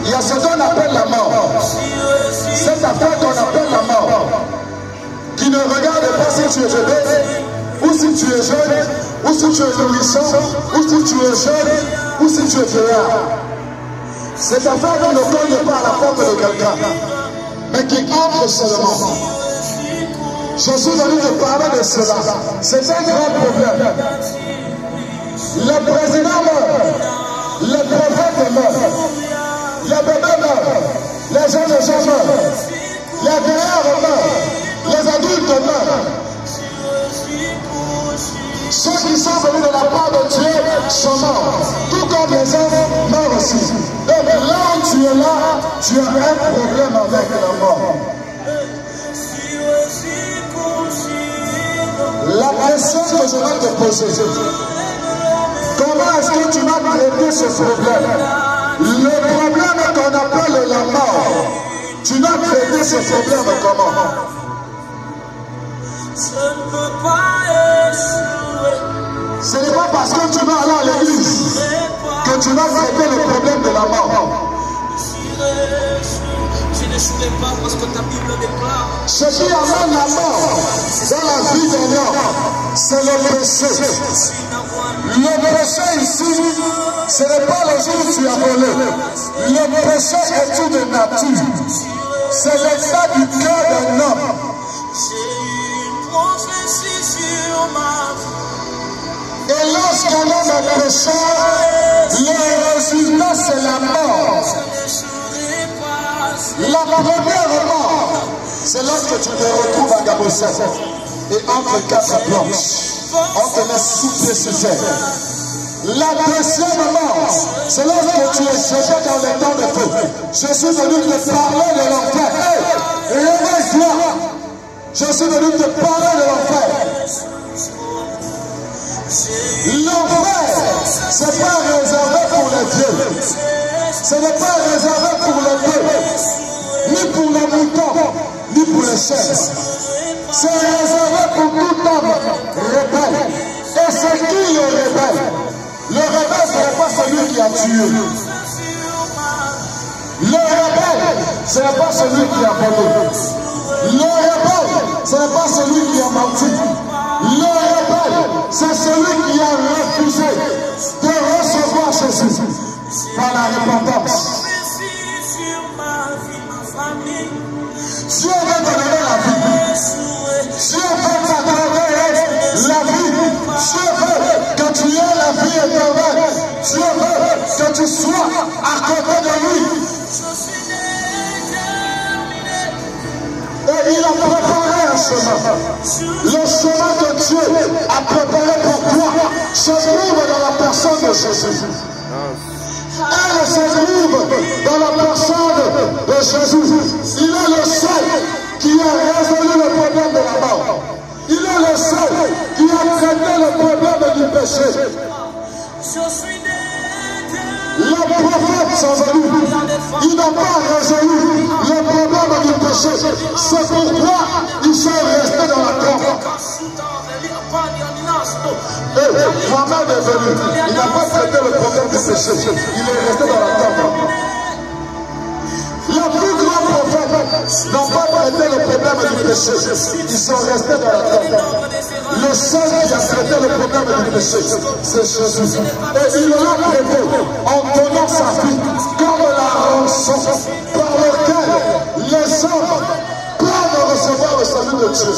Il y a ce qu'on appelle la mort. Cette affaire qu'on appelle la mort, qui ne regarde pas si tu es bébé, ou si tu es jeune, ou si tu es nourrissant, ou si tu es jeune, ou si tu es vieillard. Cette affaire ne cogne pas à la porte de quelqu'un, mais qui entre seulement. Je suis venu te parler de cela. C'est un grand problème. Le président meurt, le prophète meurt, les bébés meurent, les jeunes meurent, les vieillards meurent, les adultes meurent. Ceux qui sont venus de la part de Dieu sont morts, tout comme les hommes meurent aussi. Donc là où tu es là, tu as un problème avec la mort. La question que je vais te poser, comment est-ce que tu vas traiter ce problème? Le problème qu'on appelle la mort, tu vas traiter ce problème comment? Ce n'est pas parce que tu vas aller à l'église que tu vas traiter le problème de la mort. Ce qui amène la mort dans la vie d'un homme, c'est le péché. Le péché ici, ce n'est pas le jour où tu as volé. Le péché est tout de nature. C'est l'état du cœur d'un homme. Et lorsqu'un homme est pécheur, le résultat c'est la mort. La première mort, c'est lorsque tu te retrouves à Gabosset et entre quatre planches, on te laisse souffler sur terre. La deuxième mort, c'est lorsque tu es jeté dans les temps de feu. Je suis venu te parler de l'enfer. Hey, réveille-toi. Je suis venu te parler de l'enfer. L'enfer, ce n'est pas réservé pour les dieux. Ce n'est pas réservé pour les dieux, ni pour les moutons, ni pour les chaises. C'est réservé pour tout homme rebelle. Et c'est qui le rebelle? Le rebelle, ce n'est pas celui qui a tué. Le rebelle, ce n'est pas celui qui a volé. Le rebelle, ce n'est pas celui qui a menti. Le rebelle, c'est celui qui a refusé de recevoir Jésus par la repentance. Dieu veut te donner la vie. Dieu veut t'accorder la vie. Dieu veut que tu aies la vie éternelle. Dieu veut que tu sois à côté de lui. Et il a préparé un chemin. Le chemin que Dieu a préparé pour toi se trouve dans la personne de Jésus. Elle se trouve dans la personne de Jésus. Il est le seul qui a résolu le problème de la mort. Il est le seul qui a traité le problème du péché. Les prophètes sont venus. Ils n'ont pas résolu le problème du péché. C'est pourquoi ils sont restés dans la tombe. Et Mohamed est venu. Il n'a pas traité le problème du péché. Il est resté dans la tombe. Les plus grands prophètes n'ont pas traité le problème du péché. Ils sont restés dans la tombe. Le seul qui a traité le problème du péché, c'est Jésus. Et il l'a traité en donnant sa vie comme la rançon par laquelle les hommes peuvent recevoir le salut de Dieu.